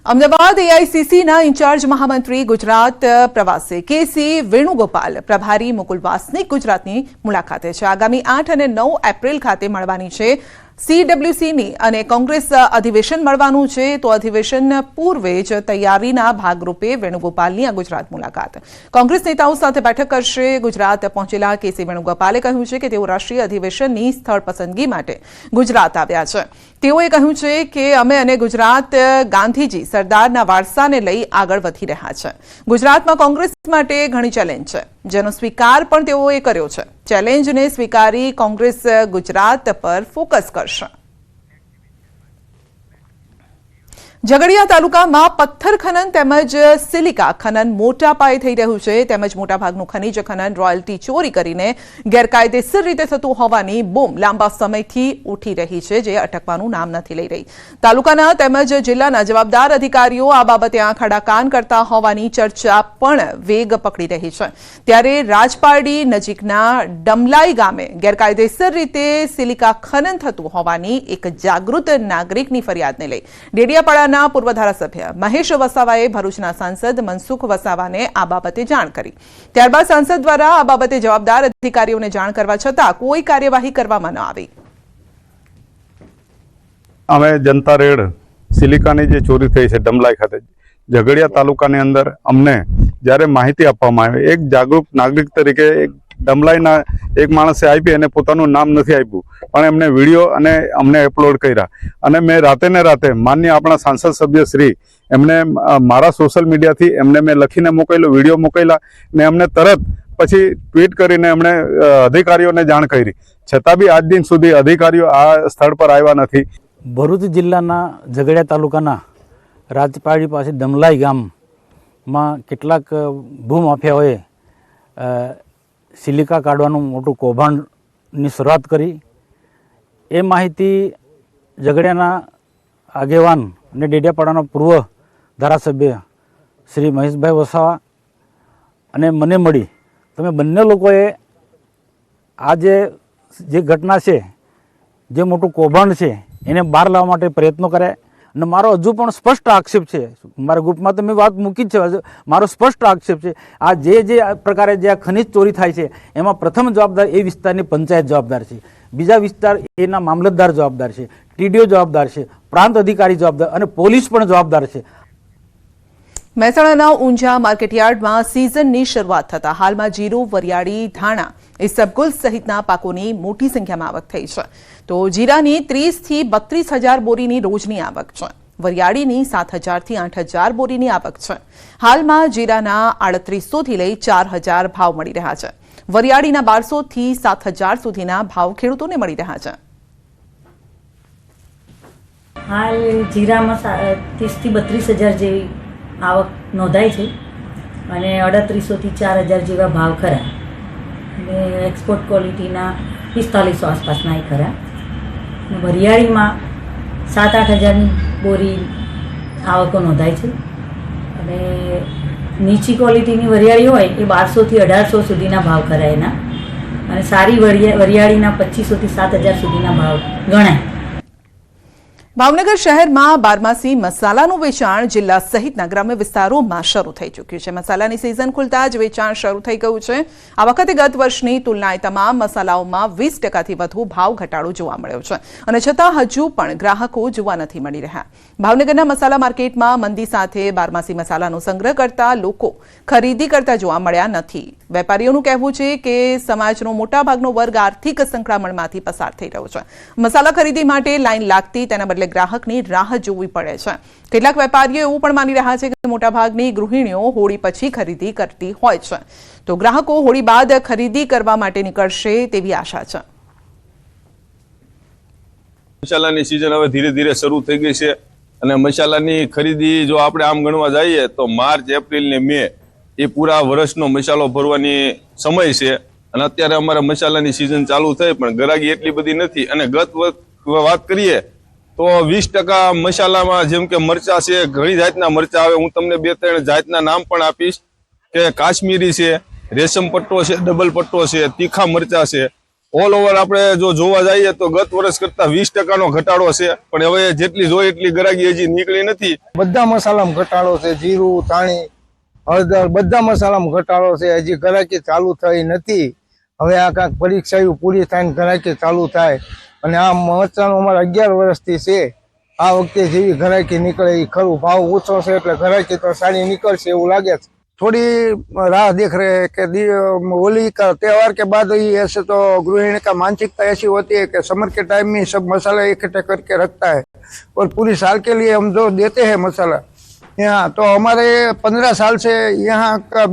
Ahmedabad એઆઈસીસીના in charge મહામંત્રી ગુજરાત પ્રવાસે કેસી વેણુગોપાલ પ્રભારી મુકુલ વાસનિક ગુજરાતની મુલાકાતે છે। આગામી 8 અને 9 એપ્રિલ ખાતે મળવાની છે સીડબ્લ્યુસીની અને કોંગ્રેસ અધિવેશન મળવાનું છે। તો અધિવેશન પૂર્વે જ તૈયારીના ભાગરૂપે વેણુગોપાલની આ ગુજરાત મુલાકાત કોંગ્રેસ નેતાઓ સાથે બેઠક કરશે। ગુજરાત પહોંચેલા કેસી વેણુગોપાલે કહ્યું છે કે તેઓ રાષ્ટ્રીય અધિવેશનની સ્થળ પસંદગી માટે ગુજરાત આવ્યા છે। તેઓએ કહ્યું છે કે અમે અને ગુજરાત ગાંધીજી સરદારના વારસાને લઈ આગળ વધી રહ્યા છે। ગુજરાતમાં કોંગ્રેસ માટે ઘણી ચેલેન્જ છે, જેનો સ્વીકાર પણ તેઓએ કર્યો છે। ચેલેન્જને સ્વીકારી કોંગ્રેસ ગુજરાત પર ફોકસ કરશે। ઝઘડિયા તાલુકામાં પથ્થર ખનન તેમજ સિલિકા ખનન મોટા પાયે થઈ રહ્યું છે, તેમજ મોટાભાગનું ખનીજ ખનન રોયલ્ટી ચોરી કરીને ગેરકાયદેસર રીતે થતું હોવાની બૂમ લાંબા સમયથી ઉઠી રહી છે, જે અટકવાનું નામ નથી લઈ રહી। તાલુકાના તેમજ જિલ્લાના જવાબદાર અધિકારીઓ આ બાબતે આંખ આડા કાન કરતા હોવાની ચર્ચા પણ વેગ પકડી રહી છે। ત્યારે રાજપારડી નજીકના ડમલાઈ ગામે ગેરકાયદેસર રીતે સિલિકા ખનન થતું હોવાની એક જાગૃત નાગરિકની ફરિયાદને લઈ ડેડિયાપાડા પૂર્વ ધારાસભ્ય મહેશ વસાવાએ ભરૂચના સાંસદ મનસુખ વસાવાને આ બાબતે જાણ કરી। ત્યારબાદ સાંસદ દ્વારા આ બાબતે જવાબદાર અધિકારીઓને જાણ કરવા છતાં કોઈ કાર્યવાહી કરવામાં ન આવી। અમે જનતા રેડ સિલિકાની જે ચોરી થઈ છે ડમલાઈ ખાતે ઝઘડિયા તાલુકાની અંદર અમને જ્યારે માહિતી આપવામાં આવી, એક જાગૃત નાગરિક તરીકે ડમલાઈના એક માણસે આપી અને પોતાનું નામ નથી આપ્યું, પણ એમને વિડીયો અને અમને અપલોડ કર્યા અને મેં રાતે ને રાતે માન્ય આપણા સાંસદ સભ્ય શ્રી એમને મારા સોશિયલ મીડિયાથી એમને મેં લખીને મોકલ્યો, વિડીયો મોકલ્યા ને એમને તરત પછી ટ્વીટ કરીને એમણે અધિકારીઓને જાણ કરી, છતાં બી આજ દિન સુધી અધિકારીઓ આ સ્થળ પર આવ્યા નથી। ભરૂચ જિલ્લાના ઝઘડિયા તાલુકાના રાજપારડી પાસે ડમલાઈ ગામમાં કેટલાક ભૂમાફિયાઓએ સિલિકા કાઢવાનું મોટું કૌભાંડની શરૂઆત કરી। એ માહિતી ઝઘડિયાના આગેવાન અને ડેડિયાપાડાના પૂર્વ ધારાસભ્ય શ્રી મહેશભાઈ વસાવા અને મને મળી તમે બંને લોકોએ આ જે ઘટના છે, જે મોટું કૌભાંડ છે, એને બહાર લાવવા માટે પ્રયત્નો કર્યા અને મારો હજુ પણ સ્પષ્ટ આક્ષેપ છે, મારા ગ્રુપમાં તો મેં વાત મૂકી જ છે, મારો સ્પષ્ટ આક્ષેપ છે આ જે પ્રકારે જે આ ખનિજ ચોરી થાય છે એમાં પ્રથમ જવાબદાર એ વિસ્તારની પંચાયત જવાબદાર છે, બીજા વિસ્તાર એના મામલતદાર જવાબદાર છે, ટીડીઓ જવાબદાર છે, પ્રાંત અધિકારી જવાબદાર અને પોલીસ પણ જવાબદાર છે। મહેસાણાના ઊંઝા માર્કેટયાર્ડમાં સિઝનની શરૂઆત થતાં હાલમાં જીરું, વરિયાળી, ધાણા ઇસબગુલ સહિતના પાકોની મોટી સંખ્યામાં આવક થઈ છે। તો જીરાની 30 થી 32 હજાર બોરીની રોજની આવક છે, વરિયાળીની 7,000 થી 8,000 બોરીની આવક છે। હાલમાં જીરાના 3800 થી લઈ 4,000 ભાવ મળી રહ્યા છે, વરિયાળીના 1200 થી 7,000 સુધીના ભાવ ખેડૂતોને મળી રહ્યા છે। હાલ જીરામાં 30 થી 32 હજાર જેવી આવક નોંધાઈ છે અને 3800 થી 4,000 જેવા ભાવ ખરા અને એક્સપોર્ટ ક્વોલિટીના 4500 આસપાસના ખરા। વરિયાળીમાં 7-8 હજારની બોરી આવકો નોંધાય છે અને નીચી ક્વોલિટીની વરિયાળી હોય એ 1200 થી 1800 સુધીના ભાવ ખરા એના અને સારી વરિયાળીના 2500 થી 7,000 સુધીના ભાવ ગણાય। ભાવનગર શહેરમાં બારમાસી મસાલાનું વેચાણ જિલ્લા સહિતના ગ્રામ્ય વિસ્તારોમાં શરૂ થઈ ચૂક્યું છે। મસાલાની સિઝન ખુલતા જ વેચાણ શરૂ થઈ ગયું છે। આ વખતે ગત વર્ષની તુલનાએ તમામ મસાલાઓમાં 20% વધુ ભાવ ઘટાડો જોવા મળ્યો છે અને છતાં હજુ પણ ગ્રાહકો જોવા નથી મળી રહ્યા। ભાવનગરના મસાલા માર્કેટમાં મંદી સાથે બારમાસી મસાલાનો સંગ્રહ કરતા લોકો ખરીદી કરતા જોવા મળ્યા નથી। વેપારીઓનું કહેવું છે કે સમાજનો મોટાભાગનો વર્ગ આર્થિક સંકળામણમાંથી પસાર થઈ રહ્યો છે। મસાલા ખરીદી માટે લાઈન લાગતી તેના બદલે ગ્રાહકની રાહ જોવી પડે છે। કેટલાક વેપારીઓ એવું પણ માની રહ્યા છે કે મોટાભાગની ગૃહિણીઓ હોળી પછી ખરીદી કરતી હોય છે, તો ગ્રાહકો હોળી બાદ ખરીદી કરવા માટે નીકળશે તેવી આશા છે। મસાલાની સિઝન હવે ધીરે ધીરે શરૂ થઈ ગઈ છે અને મસાલાની ખરીદી જો આપણે આમ ગણવા જઈએ તો માર્ચ, એપ્રિલ ને મે એ પૂરા વર્ષનો મસાલો ભરવાની સમય છે અને અત્યારે અમારે મસાલાની સિઝન ચાલુ થઈ પણ ગરાગી એટલી બધી નથી અને ગત વાત કરીએ તો 20% મસાલામાં જેમ કે મરચા છે, ઘણી જાતના મરચા આવે, હું તમને 2-3 જાતના નામ પણ આપીશ કે કાશ્મીરી છે, રેશમ પટ્ટો છે, ડબલ પટ્ટો છે, તીખા મરચા છે, ઓલ ઓવર આપણે જો જોવા જઈએ તો ગત વર્ષ કરતા 20% ઘટાડો છે, પણ હવે જેટલી જોઈએ એટલી ગ્રાહકી હજી નીકળી નથી. બધા મસાલામાં ઘટાડો છે, જીરું, ધાણી, હળદર બધા મસાલામાં ઘટાડો છે. હજી ગ્રાહકી ચાલુ થઈ નથી. હવે આ કાંઈક પરીક્ષાઓ પૂરી થાય ને ગ્રાહકી ચાલુ થાય. અને આ મરચાંનો અમારે 11 વર્ષથી છે. આ વખતે જેવી ગ્રાહકી નીકળે એ ખરું. ભાવ ઓછો છે એટલે ગ્રાહકી તો સારી નીકળશે એવું લાગે છે. थोड़ी राह देख रहे हैं कि होली का त्यौहार के बाद ही ऐसे तो गृहिणी का मानसिकता ऐसी होती है कि समर के टाइम में सब मसाला इकट्ठे करके रखता है और पूरी साल के लिए हम जो देते हैं मसाला यहाँ, तो हमारे 15 साल से यहाँ का